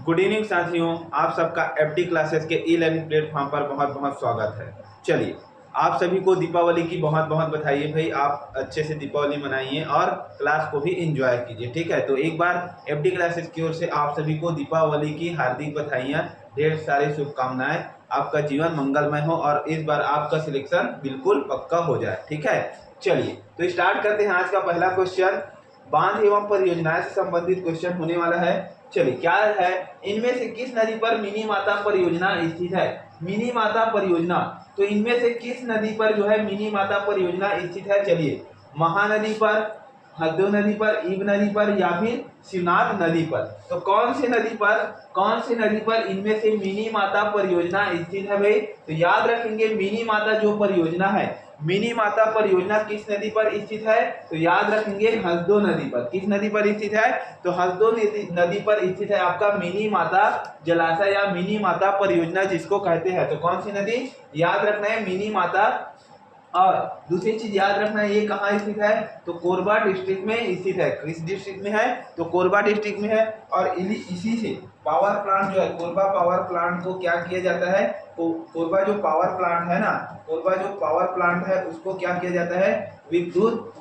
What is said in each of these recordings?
Good evening साथियों, आप सबका एफडी क्लासेस के ई लर्निंग प्लेटफॉर्म पर बहुत बहुत स्वागत है। चलिए, आप सभी को दीपावली की बहुत बहुत बधाई है भाई। आप अच्छे से दीपावली मनाइए और क्लास को भी एंजॉय कीजिए, ठीक है। तो एक बार एफडी क्लासेस की ओर से आप सभी को दीपावली की हार्दिक बधाइयाँ, ढेर सारी शुभकामनाएं। आपका जीवन मंगलमय हो और इस बार आपका सिलेक्शन बिल्कुल पक्का हो जाए, ठीक है। चलिए तो स्टार्ट करते हैं। आज का पहला क्वेश्चन बांध एवं परियोजनाएं से संबंधित क्वेश्चन होने वाला है। चलिए, क्या है, इनमें से किस नदी पर मिनी माता परियोजना स्थित है? मिनी माता परियोजना, तो इनमें से किस नदी पर जो है मिनी माता परियोजना स्थित है? चलिए, महानदी पर, हदो नदी पर, ईब नदी पर या फिर शिवनाथ नदी पर। तो कौन सी नदी पर इनमें से मिनी माता परियोजना स्थित है भाई? तो याद रखेंगे, मिनी माता जो परियोजना है, मिनी माता परियोजना किस नदी पर स्थित है? तो याद रखेंगे हसदो नदी पर। किस नदी पर स्थित है? तो हसदो नदी पर स्थित है आपका मिनी माता जलाशय या मिनी माता परियोजना जिसको कहते हैं। तो कौन सी नदी याद रखना है? मिनी माता। और दूसरी चीज याद रखना है, ये कहाँ स्थित है? तो कोरबा डिस्ट्रिक्ट में स्थित है। किस डिस्ट्रिक्ट में है? तो कोरबा डिस्ट्रिक्ट में है। और इसी से पावर प्लांट जो है, कोरबा पावर प्लांट को क्या किया जाता है? कोरबा जो पावर प्लांट है ना, कोरबा जो पावर प्लांट है उसको क्या किया जाता है? विद्युत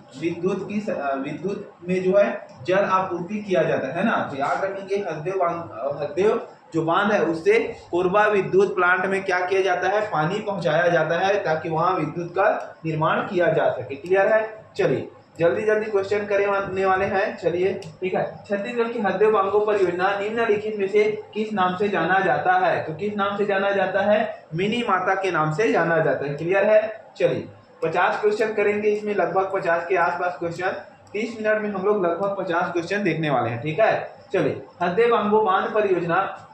में जो है जल आपूर्ति किया जाता है ना। तो याद रखेंगे, हसदेव जो बांध है उससे कोरबा विद्युत प्लांट में क्या किया जाता है? पानी पहुंचाया जाता है ताकि वहां विद्युत का निर्माण किया जा सके। क्लियर है? चलिए जल्दी जल्दी क्वेश्चन करने वाले हैं। चलिए ठीक है। छत्तीसगढ़ की हसदेव बांगो परियोजना निम्नलिखित में से किस नाम से जाना जाता है? तो किस नाम से जाना जाता है? मिनी माता के नाम से जाना जाता है। क्लियर है? चलिए 50 क्वेश्चन करेंगे इसमें, लगभग 50 के आसपास क्वेश्चन। 30 मिनट में हम लोग लगभग 50 क्वेश्चन देखने वाले हैं, ठीक है। चलिए, हसदेव बांगो बांध परियोजना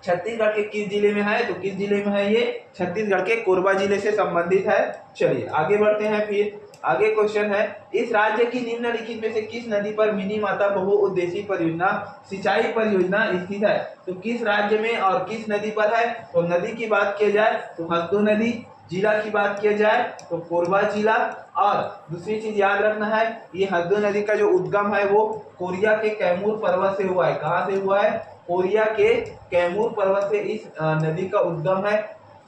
छत्तीसगढ़ के किस जिले में है? तो किस जिले में है ये? छत्तीसगढ़ के कोरबा जिले से संबंधित है। चलिए आगे बढ़ते हैं। फिर आगे क्वेश्चन है, इस राज्य की निम्नलिखित में से किस नदी पर मिनी माता बहुउद्देशीय परियोजना सिंचाई परियोजना स्थित है? तो किस राज्य में और किस नदी पर है? तो नदी की बात की जाए तो हसदो नदी, जिला की बात किया जाए तो कोरबा जिला। और दूसरी चीज याद रखना है, ये हसदो नदी का जो उद्गम है वो कोरिया के कैमूर पर्वत से हुआ है। कहाँ से हुआ है? कोरिया के कैमूर पर्वत से इस नदी का उद्गम है,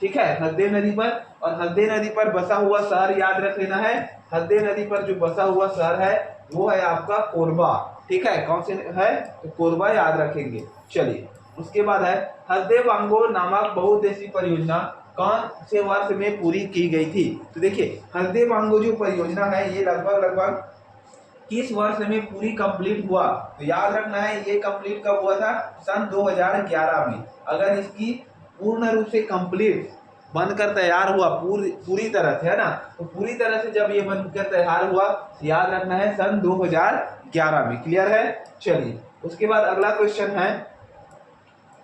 ठीक है, हसदेव नदी पर। और हसदेव नदी पर बसा हुआ शहर याद रख लेना है। हसदेव नदी पर जो बसा हुआ शहर है वो है आपका कोरबा, ठीक है। कौन से है? तो कोरबा याद रखेंगे। चलिए उसके बाद है, हसदेव बांगो नामक बहुउद्देशीय परियोजना कौन से वर्ष में पूरी की गई थी? तो देखिए, हसदेव बांगो जो परियोजना है ये लगभग किस वर्ष में पूरी कंप्लीट हुआ? तो याद रखना है, ये कंप्लीट कब हुआ था? सन 2011 में। अगर इसकी पूर्ण रूप से कंप्लीट बनकर तैयार हुआ पूरी तरह से, है ना, तो पूरी तरह से जब ये बनकर तैयार हुआ याद रखना है सन 2011 में। क्लियर है? चलिए उसके बाद अगला क्वेश्चन है,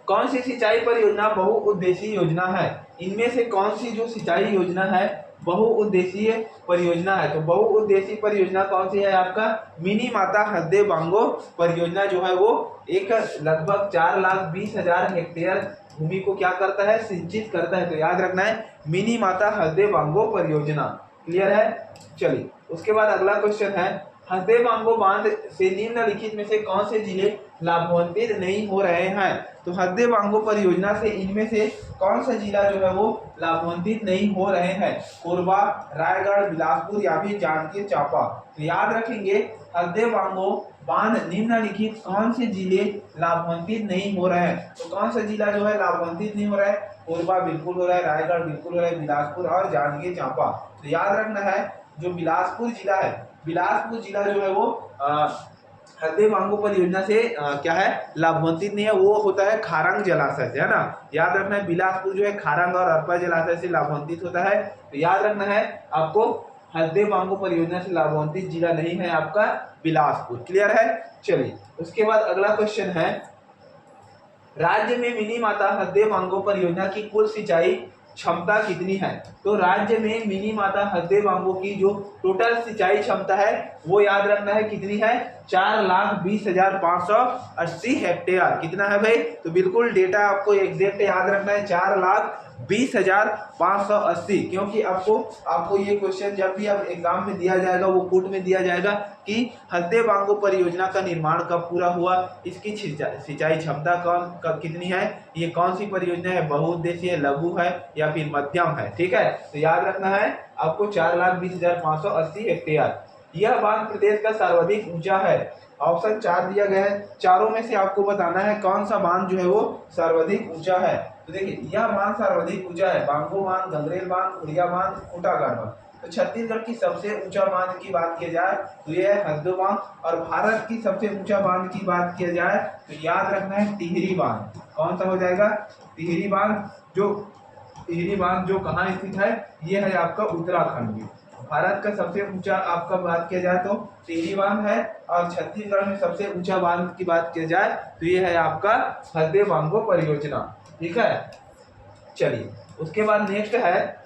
कौन सी सिंचाई परियोजना बहुउद्देशीय योजना है? इनमें से कौन सी जो सिंचाई योजना है बहुउद्देशीय परियोजना है? तो बहुउद्देशीय परियोजना कौन सी है आपका? मिनी माता हसदेव बांगो परियोजना जो है वो एक लगभग 4,20,000 हेक्टेयर भूमि को क्या करता है? सिंचित करता है। तो याद रखना है मिनी माता हसदेव बांगो परियोजना। क्लियर है? चलिए उसके बाद अगला क्वेश्चन है, हसदेव बांगो बांध से निम्नलिखित में से कौन से जिले लाभान्वित नहीं हो रहे हैं? तो हसदेव बांगो परियोजना से इनमें से कौन सा जिला जो है वो लाभान्वित नहीं हो रहे हैं? कोरबा, रायगढ़, बिलासपुर या फिर जांजगीर चांपा। तो याद रखेंगे, हसदेव बांगो बांध निम्नलिखित कौन से जिले लाभान्वित नहीं हो रहे हैं? तो कौन सा जिला जो है लाभान्वित नहीं हो रहा है? कोरबा बिल्कुल हो रहा है, रायगढ़ बिल्कुल हो रहा है, बिलासपुर और जांजगीर चांपा। तो याद रखना है, जो बिलासपुर जिला है, बिलासपुर जिला जो है वो हसदेव बांगो परियोजना से क्या है? लाभान्वित नहीं है। वो होता है खारंग जलाशय से, है ना। याद रखना है, बिलासपुर जो है खारंग और अरपा जलाशय से लाभान्वित होता है। तो याद रखना है आपको, हसदेव बांगो परियोजना से लाभान्वित जिला नहीं है आपका बिलासपुर। क्लियर है? चलिए उसके बाद अगला क्वेश्चन है, राज्य में मिनी माता हसदेव बांगो परियोजना की कुल सिंचाई क्षमता कितनी है? तो राज्य में मिनी माता हसदेव बांगो की जो टोटल सिंचाई क्षमता है वो याद रखना है कितनी है? 4,20,580 हेक्टेयर। कितना है भाई? तो बिल्कुल डेटा आपको एग्जैक्ट याद रखना है, 4,20,580। क्योंकि आपको ये क्वेश्चन जब भी अब एग्जाम में दिया जाएगा, वो कोर्ट में दिया जाएगा कि हल्दे बांगो परियोजना का निर्माण कब पूरा हुआ, इसकी सिंचाई क्षमता कितनी है, ये कौन सी परियोजना है, बहुउद्देशीय, लघु है या फिर मध्यम है। ठीक है, तो याद रखना है आपको 4,20,580 हेक्टेयर। यह बांध प्रदेश का सर्वाधिक ऊंचा है। ऑप्शन 4 दिया गया है, चारों में से आपको बताना है कौन सा बांध जो है वो सर्वाधिक ऊंचा है। तो देखिए यह बांध सर्वाधिक ऊंचा है, बांगो बांध, गंगरेल बांध, उड़िया बांध, खूंटागाड़ बांध। तो छत्तीसगढ़ की सबसे ऊंचा बांध की बात की जाए तो यह है हसदेव बांध, और भारत की सबसे ऊंचा बांध की बात की जाए तो याद रखना है टिहरी बांध। कौन सा हो जाएगा? टिहरी बांध। टिहरी बांध जो कहाँ स्थित है? ये है आपका उत्तराखंड में। भारत का सबसे ऊंचा आपका बात किया जाए तो टिहरी बांध है, और छत्तीसगढ़ में सबसे ऊंचा बांध की बात किया जाए तो ये है आपका हसदेव बांगो परियोजना। ठीक है, चलिए उसके बाद नेक्स्ट है,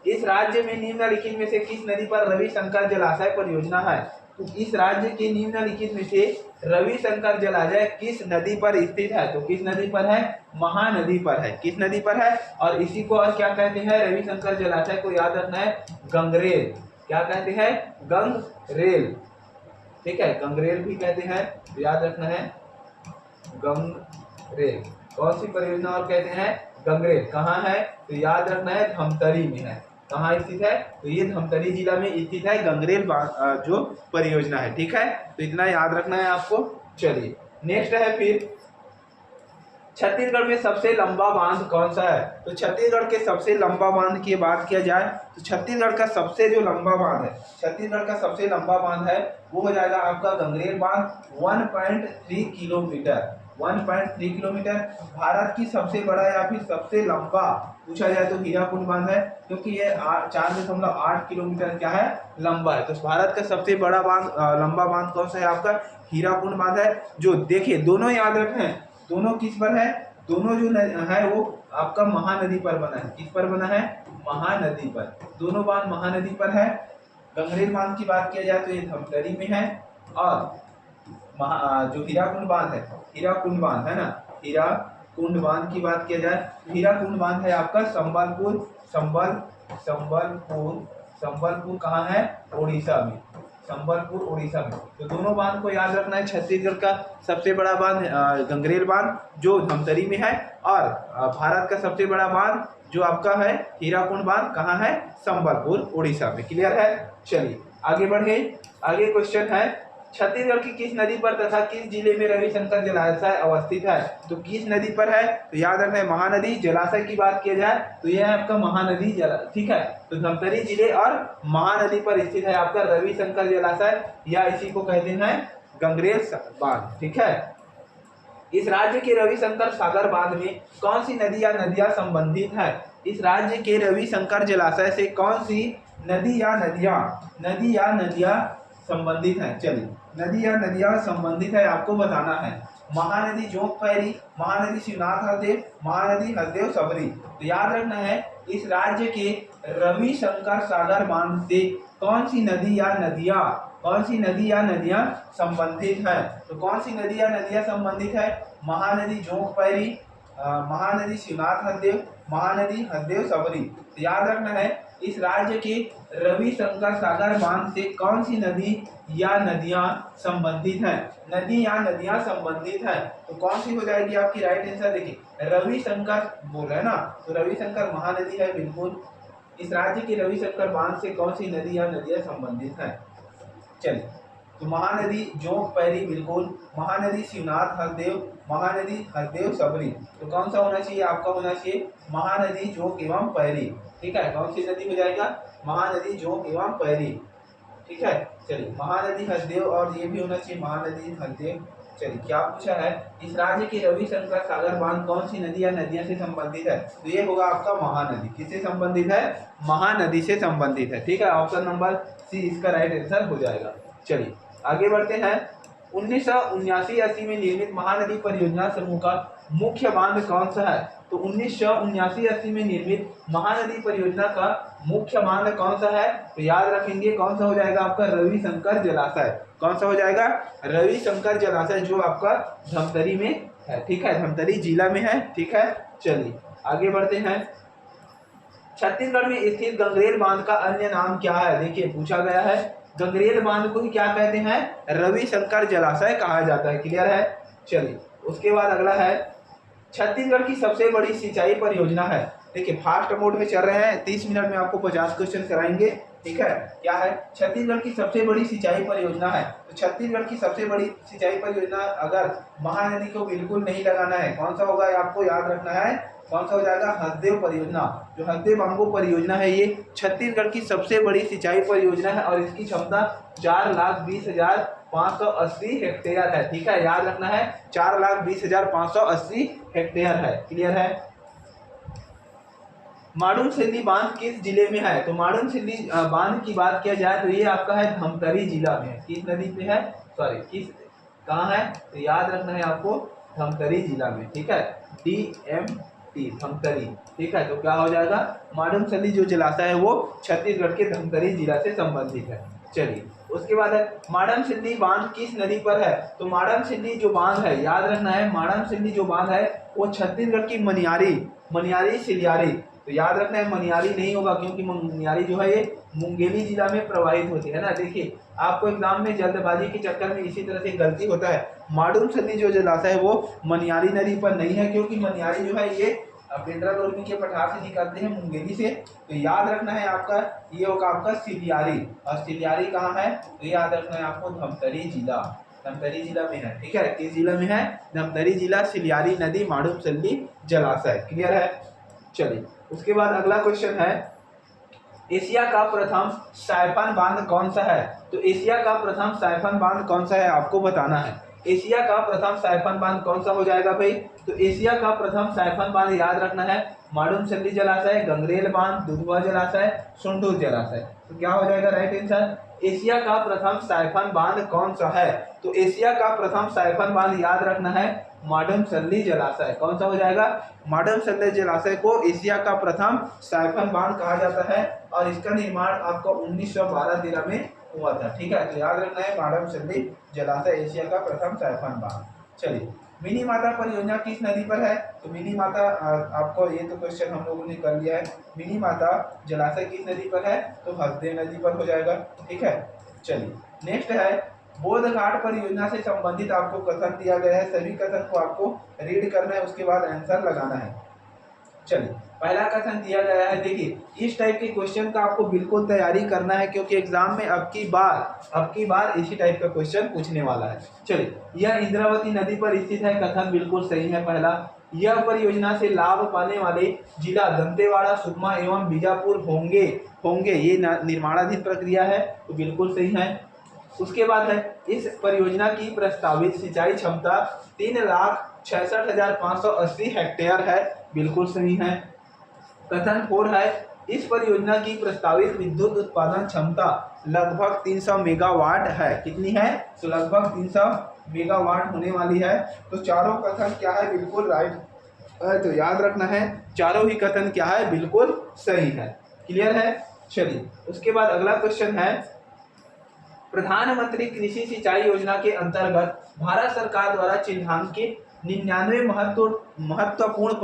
इस राज्य में निम्नलिखित में से किस नदी पर रविशंकर जलाशय परियोजना है? तो इस राज्य के निम्नलिखित में से रविशंकर जलाशय किस नदी पर स्थित है? तो किस नदी पर है? महानदी पर है। किस नदी पर है? और इसी को और क्या कहते हैं? रविशंकर जलाशय को याद रखना है गंगरेल। क्या कहते हैं? गंगरेल। ठीक है, गंगरेल भी कहते हैं, तो याद रखना है गंगरेल। कौन सी परियोजना और कहते हैं? गंगरेल। कहाँ है? तो याद रखना है धमतरी में है। कहाँ स्थित है? तो ये धमतरी जिला में स्थित है गंगरेल जो परियोजना है। ठीक है, तो इतना याद रखना है आपको। चलिए नेक्स्ट है फिर, छत्तीसगढ़ में सबसे लंबा बांध कौन सा है? तो छत्तीसगढ़ के सबसे लंबा बांध की बात किया जाए तो छत्तीसगढ़ का सबसे जो लंबा बांध है, छत्तीसगढ़ का सबसे लंबा बांध है वो हो जाएगा आपका गंगरेल बांध, 1.3 किलोमीटर। 1.3 किलोमीटर। भारत की सबसे बड़ा या फिर सबसे लंबा पूछा जाए तो हीराकुंड बांध है, क्योंकि ये 4.8 किलोमीटर क्या है? लंबा है। तो भारत का सबसे बड़ा बांध, लंबा बांध कौन सा है? आपका हीराकुंड बांध है। जो देखिए दोनों याद रखें, दोनों किस पर है? दोनों जो है वो आपका महानदी पर बना है। किस पर बना है? महानदी पर। दोनों बांध महानदी पर है। गंगरेल बांध की बात किया जाए तो ये धमतरी में है, और जो हीराकुंड बांध है, हीराकुंड बांध है ना, हीराकुंड बांध की बात किया जाए, हीराकुंड बांध है आपका संबलपुर कहाँ है? उड़ीसा में। संबलपुर उड़ीसा में। तो दोनों बांध को याद रखना है। छत्तीसगढ़ का सबसे बड़ा बांध गंगरेल बांध जो धमतरी में है, और भारत का सबसे बड़ा बांध जो आपका है हीराकुंड बांध कहाँ है? संबलपुर उड़ीसा में। क्लियर है? चलिए आगे बढ़े। आगे क्वेश्चन है, छत्तीसगढ़ की किस नदी पर तथा किस जिले में रविशंकर जलाशय अवस्थित है? तो किस नदी पर है? तो याद रखना है महानदी। जलाशय की बात किया जाए तो यह है आपका महानदी ठीक है, तो धमतरी जिले और महानदी पर स्थित है आपका रविशंकर जलाशय, या इसी को कहते हैं गंगरेल बांध। ठीक है, इस राज्य के रविशंकर सागर बांध में कौन सी नदी या नदियां संबंधित है? इस राज्य के रविशंकर जलाशय से कौन सी नदी या नदियां संबंधित है? चलिए, नदी या नदियां संबंधित है आपको बताना है। महानदी जोंक पैरी, महानदी शिवनाथ हरदेव, महानदी हसदेव सबरी। तो याद रखना है इस राज्य के रविशंकर सागर बांध से कौन सी नदी या नदियां संबंधित है? तो कौन सी नदी या नदियां संबंधित है? महानदी जोंक पैरी, महानदी शिवनाथ हरदेव, महानदी हसदेव सबरी। तो याद रखना है इस राज्य के रविशंकर सागर बांध से कौन सी नदी या नदियां संबंधित है? नदी या नदियां संबंधित है, तो कौन सी हो जाएगी आपकी राइट आंसर? देखिए रविशंकर बोल रहे हैं ना, तो रविशंकर महानदी है बिल्कुल। इस राज्य के रविशंकर बांध से कौन सी नदी या नदियां संबंधित है? चलिए, तो महानदी जोंक पैरी बिल्कुल, महानदी शिवनाथ हरदेव, महानदी हसदेव सबरी। तो कौन सा होना चाहिए? आपका होना चाहिए महानदी जोंक एवं पैरी। ठीक है, कौन सी नदी हो जाएगा? महानदी जोंक एवं पैरी। ठीक है, चलिए महानदी हसदेव, और ये भी होना चाहिए महानदी हसदेव। चलिए क्या पूछा है, इस राज्य के रविशंकर सागर बांध कौन सी नदी या नदियां से संबंधित है? तो ये होगा आपका महानदी। किससे संबंधित है? महानदी से संबंधित है। ठीक है, ऑप्शन नंबर सी इसका राइट आंसर हो जाएगा। चलिए आगे बढ़ते हैं। 1979-80 में निर्मित महानदी परियोजना समूह का मुख्य बांध कौन सा है? तो 1979-80 में निर्मित महानदी परियोजना का मुख्य बांध कौन सा है? तो याद रखेंगे कौन सा हो जाएगा आपका रविशंकर जलाशय। कौन सा हो जाएगा? रविशंकर जलाशय, जो आपका धमतरी में है, ठीक है, धमतरी जिला में है, ठीक है। चलिए आगे बढ़ते हैं। छत्तीसगढ़ में स्थित गंगरेल बांध का अन्य नाम क्या है? देखिए पूछा गया है, गंगरेल बांध को ही क्या कहते हैं? रविशंकर जलाशय कहा जाता है। क्लियर है? चलिए उसके बाद अगला है, छत्तीसगढ़ की सबसे बड़ी सिंचाई परियोजना है। देखिए फास्ट मोड में चल रहे हैं, 30 मिनट में आपको 50 क्वेश्चन कराएंगे, ठीक है। क्या है? छत्तीसगढ़ की सबसे बड़ी सिंचाई परियोजना है। तो छत्तीसगढ़ की सबसे बड़ी सिंचाई परियोजना, अगर महानदी को बिल्कुल नहीं लगाना है, कौन सा होगा? आपको याद रखना है, कौन सा हो जाएगा? हसदेव परियोजना। जो हसदेव बांगो परियोजना है, ये छत्तीसगढ़ की सबसे बड़ी सिंचाई परियोजना है और इसकी क्षमता 4,20,580 हेक्टेयर है, ठीक है। याद रखना है 4,20,580 हेक्टेयर है। क्लियर है? माडुमसिल्ली बांध किस जिले में है? तो माडुमसिल्ली बांध की बात किया जाए तो ये आपका है धमतरी जिला में। किस नदी पे है? सॉरी, किस कहाँ है? तो याद रखना है आपको धमतरी जिला में, ठीक है। DMT धमतरी, ठीक है। तो क्या हो जाएगा? माडुमसिल्ली जो जलाशय है वो छत्तीसगढ़ के धमतरी जिला से संबंधित है। चलिए उसके बाद है, माडमसिल्ली बांध किस नदी पर है? तो माडमसिल्ली जो बांध है, याद रखना है, माडमसिल्ली जो बांध है वो छत्तीसगढ़ की मनियारी सिलियारी, तो याद रखना है मनियारी नहीं होगा, क्योंकि मनियारी जो है ये मुंगेली जिला में प्रवाहित होती है ना। देखिए आपको एग्जाम में जल्दबाजी के चक्कर में इसी तरह से गलती होता है। माडुमसिल्ली जो जलाशय है वो मनियारी नदी पर नहीं है, क्योंकि मनियारी जो है ये बेंद्रा लोरमी के पठार से निकलते हैं, मुंगेली से। तो याद रखना है आपका, ये होगा आपका सिलियारी, और सिलियारी कहाँ है? तो याद रखना है आपको धमतरी जिला में है, ठीक है। किस जिला में है? धमतरी जिला, सिलियारी नदी, माडुमसिल्ली जलाशय। क्लियर है? चलिए उसके बाद अगला क्वेश्चन है, एशिया का प्रथम साइफन बांध कौन सा है? तो एशिया का प्रथम साइफन बांध कौन सा है आपको बताना है। एशिया का प्रथम साइफन बांध कौन सा हो जाएगा भाई? तो एशिया का प्रथम साइफन बांध याद रखना है माडुमसिल्ली जलाशय, गंगरेल बांध, दुधवा जलाशय, सुंडूर जलाशय। तो क्या हो जाएगा राइट आंसर? एशिया का प्रथम साइफन बांध कौन सा है? तो एशिया का प्रथम साइफन बांध याद रखना है माडुमसिल्ली जलाशय। कौन सा हो जाएगा? माडुमसिल्ली जलाशय को एशिया का प्रथम साइफन बांध कहा जाता है और इसका निर्माण आपको 1912-13 में हुआ था, ठीक है। तो याद रखना है माडुमसिल्ली जलाशय एशिया का प्रथम साइफन बांध। चलिए, मिनी माता परियोजना किस नदी पर है? तो मिनी माता, आपको ये तो क्वेश्चन हम लोगों ने कर लिया है। मिनी माता जलाशय किस नदी पर है? तो हसदेव नदी पर हो जाएगा, ठीक है। चलिए नेक्स्ट है, बोध घाट परियोजना से संबंधित आपको कथन दिया गया है। सभी कथन को आपको रीड करना है, उसके बाद आंसर लगाना है। चलिए पहला कथन दिया गया है, देखिए इस टाइप के क्वेश्चन का आपको बिल्कुल तैयारी करना है, क्योंकि एग्जाम में अब की बार इसी टाइप का क्वेश्चन पूछने वाला है। चलिए, यह इंद्रावती नदी पर स्थित है, कथन बिल्कुल सही है पहला। यह परियोजना से लाभ पाने वाले जिला दंतेवाड़ा, सुकमा एवं बीजापुर होंगे, ये निर्माणाधीन प्रक्रिया है, तो बिल्कुल सही है। उसके बाद है, इस परियोजना की प्रस्तावित सिंचाई क्षमता 3,66,580 हेक्टेयर है, बिल्कुल सही है। कथन 4 है, इस परियोजना की प्रस्तावित विद्युत उत्पादन क्षमता लगभग 300 मेगावाट है। कितनी है? तो लगभग 300 मेगावाट होने वाली है। तो चारों कथन क्या है? बिल्कुल राइट है। तो याद रखना है चारों ही कथन क्या है? बिल्कुल सही है। क्लियर है? चलिए उसके बाद अगला क्वेश्चन है, प्रधानमंत्री कृषि सिंचाई योजना के अंतर्गत भारत सरकार द्वारा चिन्हांकित 99 महत्वपूर्ण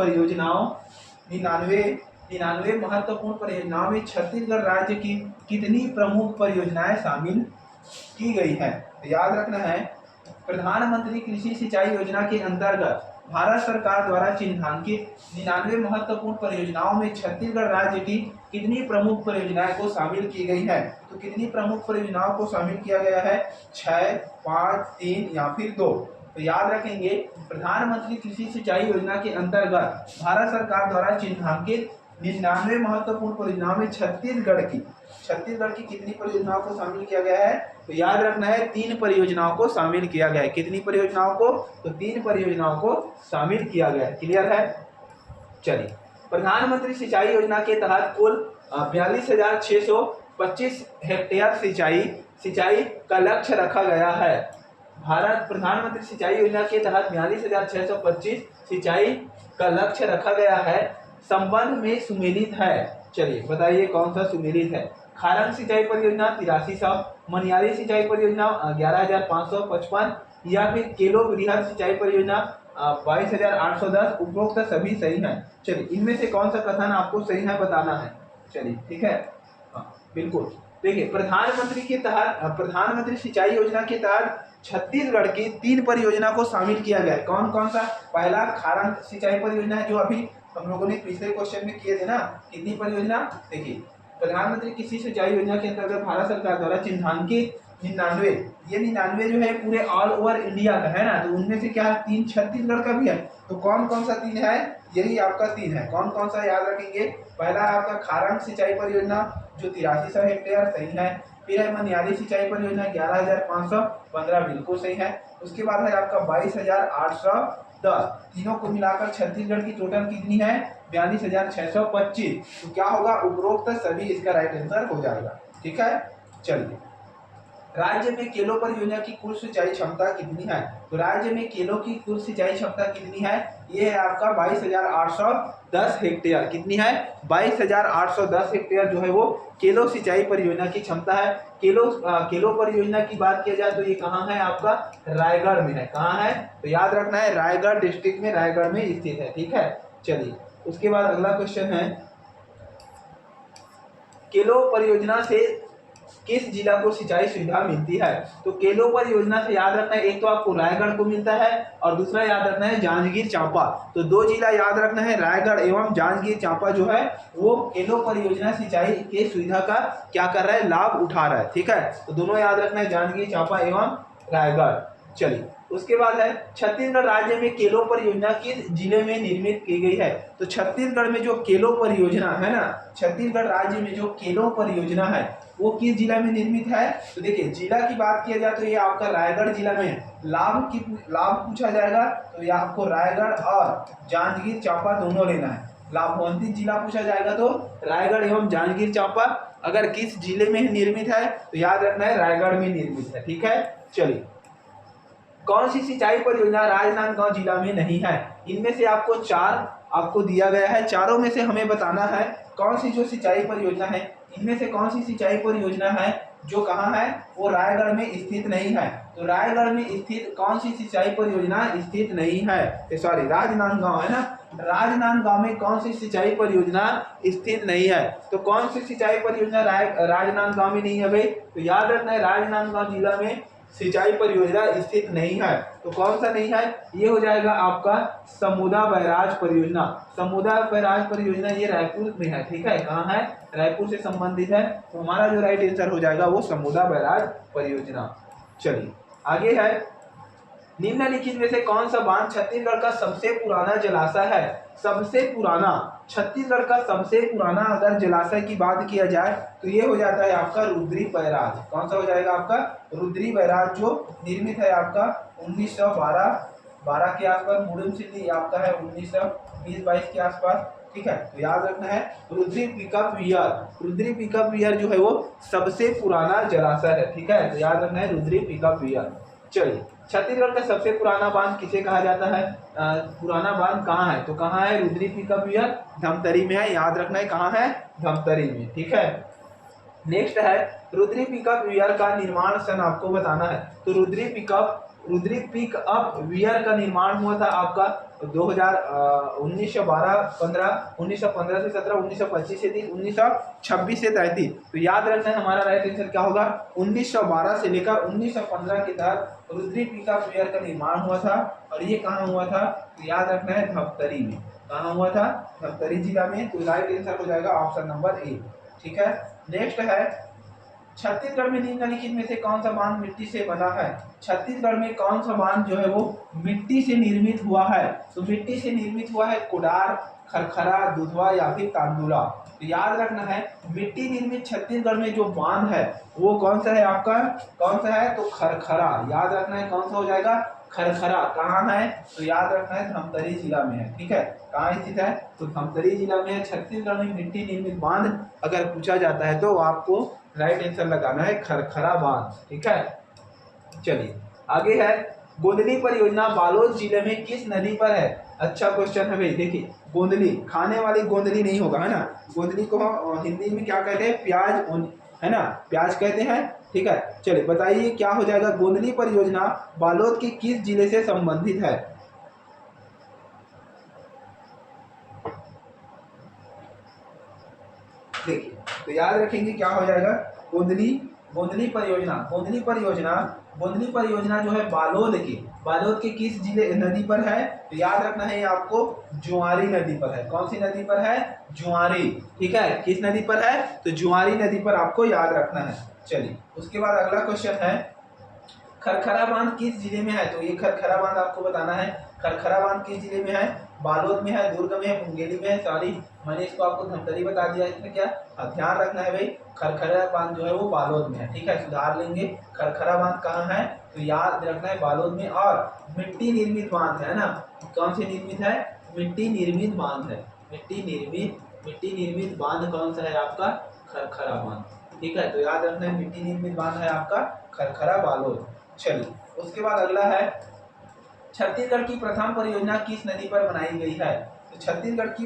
परियोजनाओं में छत्तीसगढ़ राज्य की कितनी प्रमुख परियोजनाएं शामिल की गई हैं? तो याद रखना है, प्रधानमंत्री कृषि सिंचाई योजना के अंतर्गत भारत सरकार द्वारा चिन्हांकित 99 महत्वपूर्ण परियोजनाओं में छत्तीसगढ़ राज्य की कितनी प्रमुख परियोजनाएं को शामिल की गई है? तो कितनी प्रमुख परियोजनाओं को शामिल किया गया है? 6, 5, 3 या फिर 2। तो याद रखेंगे, प्रधानमंत्री कृषि सिंचाई योजना के अंतर्गत भारत सरकार द्वारा चिन्हांकित 99 महत्वपूर्ण परियोजनाओं में छत्तीसगढ़ की कितनी परियोजनाओं को शामिल किया गया है? तो याद रखना है 3 परियोजनाओं को शामिल किया गया है। कितनी परियोजनाओं को? तो 3 परियोजनाओं को शामिल किया गया है। क्लियर है? चलिए, प्रधानमंत्री सिंचाई योजना के तहत कुल 42,625 हेक्टेयर सिंचाई का लक्ष्य रखा गया है। भारत प्रधानमंत्री सिंचाई योजना के तहत 42,625 सिंचाई का लक्ष्य रखा गया है, संबंध में सुमेलित है। चलिए बताइए कौन सा सुमेलित है। खारंग सिंचाई परियोजना 8300, मनियारी सिंचाई परियोजना 11,555 या फिर केलो वृहद सिंचाई परियोजना 22,810। उपरोक्त सभी सही हैं। चलिए इनमें से कौन सा कथन आपको सही है बताना है। चलिए ठीक है, बिल्कुल। देखिए प्रधानमंत्री सिंचाई योजना के तहत छत्तीसगढ़ की 3 परियोजना को शामिल किया गया है। कौन कौन सा? पहला खारंग सिंचाई परियोजना है, जो अभी हम लोगों ने पिछले क्वेश्चन में किए थे ना। कितनी परियोजना? देखिए प्रधानमंत्री कृषि सिंचाई योजना के अंतर्गत भारत सरकार द्वारा चिन्हांकित 99, ये 99 जो है पूरे ऑल ओवर इंडिया का है ना, तो उनमें से क्या 3 छत्तीसगढ़ का भी है। तो कौन कौन सा 3 है? यही आपका 3 है। कौन कौन सा याद रखेंगे? पहला है आपका खारंग सिंचाई परियोजना जो 8300 हेक्टेयर, सही है। फिर है मनियारी सिंचाई परियोजना 11,515, बिल्कुल सही है। उसके बाद है आपका 22,810। तीनों को मिलाकर छत्तीसगढ़ की टोटल कितनी है? 42,625। तो क्या होगा? उपरोक्त सभी इसका राइट आंसर हो जाएगा। ठीक है, चलिए। राज्य में केलो परियोजना की कुल सिंचाई क्षमता कितनी है? तो राज्य में केलो की कुल सिंचाई क्षमता कितनी है? ये है आपका 22,810 हेक्टेयर। कितनी है? 22,810 हेक्टेयर जो है वो केलो सिंचाई परियोजना की क्षमता है। केलो परियोजना की बात किया जाए तो ये कहाँ है? आपका रायगढ़ में है। कहाँ है? तो याद रखना है रायगढ़ डिस्ट्रिक्ट में, रायगढ़ में स्थित है। ठीक है, चलिए। उसके बाद अगला क्वेश्चन है, केलो परियोजना से किस जिला को सिंचाई सुविधा मिलती है? तो केलो परियोजना से याद रखना है, एक तो आपको रायगढ़ को मिलता है और दूसरा याद रखना है जांजगीर चांपा। तो 2 जिला याद रखना है, रायगढ़ एवं जांजगीर चांपा जो है वो केलो परियोजना सिंचाई के सुविधा का क्या कर रहा है? लाभ उठा रहा है। ठीक है, तो दोनों याद रखना है, जांजगीर चांपा एवं रायगढ़। चलिए उसके बाद है छत्तीसगढ़ राज्य में केलो परियोजना किस जिले में निर्मित की गई है? तो छत्तीसगढ़ में जो केलो परियोजना है ना, छत्तीसगढ़ राज्य में जो केलो परियोजना है वो किस जिला में निर्मित है? तो देखिए जिला की बात किया जाए तो ये आपका रायगढ़ जिला में है। लाभ पूछा जाएगा तो ये आपको रायगढ़ और जांजगीर चांपा दोनों लेना है। लाभान्वित जिला पूछा जाएगा तो रायगढ़ एवं जांजगीर चांपा। अगर किस जिले में निर्मित है तो याद रखना है रायगढ़ में निर्मित है। ठीक है, चलिए। कौन सी सिंचाई परियोजना राजनांदगांव जिला में नहीं है? इनमें से आपको 4 आपको दिया गया है, चारों में से हमें बताना है कौन सी जो सिंचाई परियोजना है, इनमें से कौन सी सिंचाई परियोजना है जो कहाँ है? वो रायगढ़ में स्थित नहीं है। तो रायगढ़ में स्थित कौन सी सिंचाई परियोजना स्थित नहीं है? सॉरी, राजनांदगांव है ना, राजनांदगांव में कौन सी सिंचाई परियोजना स्थित नहीं है? तो कौन सी सिंचाई परियोजना राजनांदगांव में नहीं है भाई? तो याद रखना है राजनांदगांव जिला में सिंचाई परियोजना स्थित नहीं है। तो कौन सा नहीं है? ये हो जाएगा आपका समुदा बैराज परियोजना। समुदा बैराज परियोजना ये रायपुर में है। ठीक है, कहाँ है? रायपुर से संबंधित है। तो हमारा जो राइट आंसर हो जाएगा वो समुदा बैराज परियोजना। चलिए आगे है, निम्नलिखित में से कौन सा बांध छत्तीसगढ़ का सबसे पुराना जलाशय है? सबसे पुराना, छत्तीसगढ़ का सबसे पुराना अगर जलाशय की बात किया जाए तो ये हो जाता है आपका रुद्री बैराज। कौन सा हो जाएगा? आपका रुद्री बैराज जो निर्मित है आपका 1912 के आसपास। मुडुम सिद्धि आपका है 1920-22 के आसपास। ठीक है, तो याद रखना है Rudri pickup wear. Rudri pickup wear जो है वो सबसे पुराना जलाशय है। ठीक है, तो याद रखना है रुद्री पिकअप वियर। चलिए, छत्तीसगढ़ का सबसे पुराना बांध किसे कहा जाता है? पुराना बांध कहाँ है? तो कहाँ है? रुद्री पिकअप वियर धमतरी में है। याद रखना है कहाँ है? धमतरी में। ठीक है, नेक्स्ट है रुद्री पिकअप वियर का निर्माण सन आपको बताना है। तो रुद्री पिकअप वियर का निर्माण हुआ था आपका 1915 से 17, 1925 से 30, 1926 से 33। तो याद रखना है हमारा राइट आंसर क्या होगा? 1912 से लेकर 1915 के तहत रुद्री पिकअप वियर का निर्माण हुआ था। और ये कहाँ हुआ था? तो याद रखना है धमतरी में। कहाँ हुआ था? धमतरी जिला में। तो राइट आंसर हो जाएगा ऑप्शन नंबर ए। ठीक है, नेक्स्ट है छत्तीसगढ़ में निम्नलिखित में से कौन सा बांध मिट्टी से बना है? छत्तीसगढ़ में कौन सा बांध जो है वो मिट्टी से निर्मित हुआ है? तो मिट्टी से निर्मित हुआ है कोडार, खरखरा, दुधवा या फिर तांदुला। तो याद रखना है मिट्टी निर्मित छत्तीसगढ़ में जो बांध है वो कौन सा है आपका? कौन सा है? तो खरखरा। याद रखना है कौन सा हो जाएगा? खरखरा। कहाँ है? तो याद रखना है धमतरी जिला में है। ठीक है, कहाँ स्थित है? तो धमतरी जिला में है। छत्तीसगढ़ में मिट्टी निर्मित बांध अगर पूछा जाता है तो आपको राइट आंसर लगाना है खरखरा बांध। ठीक है, चलिए आगे है गोंदली परियोजना बालोद जिले में किस नदी पर है। अच्छा क्वेश्चन है भाई। देखिए गोंदली, खाने वाली गोंदली नहीं होगा, है ना। गोंदली को हम हिंदी में क्या कहते हैं, प्याज, है ना, प्याज कहते हैं। ठीक है, चलिए बताइए क्या हो जाएगा। गोंदली परियोजना बालोद के किस जिले से संबंधित है। देखिए तो याद रखेंगे क्या हो जाएगा। गोंदली गोंदली परियोजना गोंदली परियोजना जो है बालोद के किस जिले नदी पर है। तो याद रखना है आपको, जुआरी नदी पर है। कौन सी नदी पर है, जुआरी। ठीक है, किस नदी पर है, तो जुआरी नदी पर आपको याद रखना है। चलिए उसके बाद अगला क्वेश्चन है, खरखरा बांध किस जिले में है। तो ये खरखरा बांध आपको बताना है। खरखरा बांध किस जिले में है, बालोद में है, दुर्ग में है, मुंगेली में है। सॉरी, मैंने इसको आपको धमतरी बता दिया। इसमें क्या ध्यान रखना है भाई, खरखरा बांध जो है वो बालोद में है। ठीक है, सुधार लेंगे। खरखरा बांध कहाँ है, तो याद रखना है बालोद में। और मिट्टी निर्मित बांध है ना, कौन से निर्मित है, मिट्टी निर्मित बांध है। मिट्टी निर्मित बांध कौन सा है आपका, खरखरा बांध। ठीक है, तो याद रखना है मिट्टी निर्मित बांध है आपका खरखरा बालोद। चलिए उसके बाद अगला है, छत्तीसगढ़ की प्रथम परियोजना किस नदी पर बनाई गई है। तो छत्तीसगढ़ की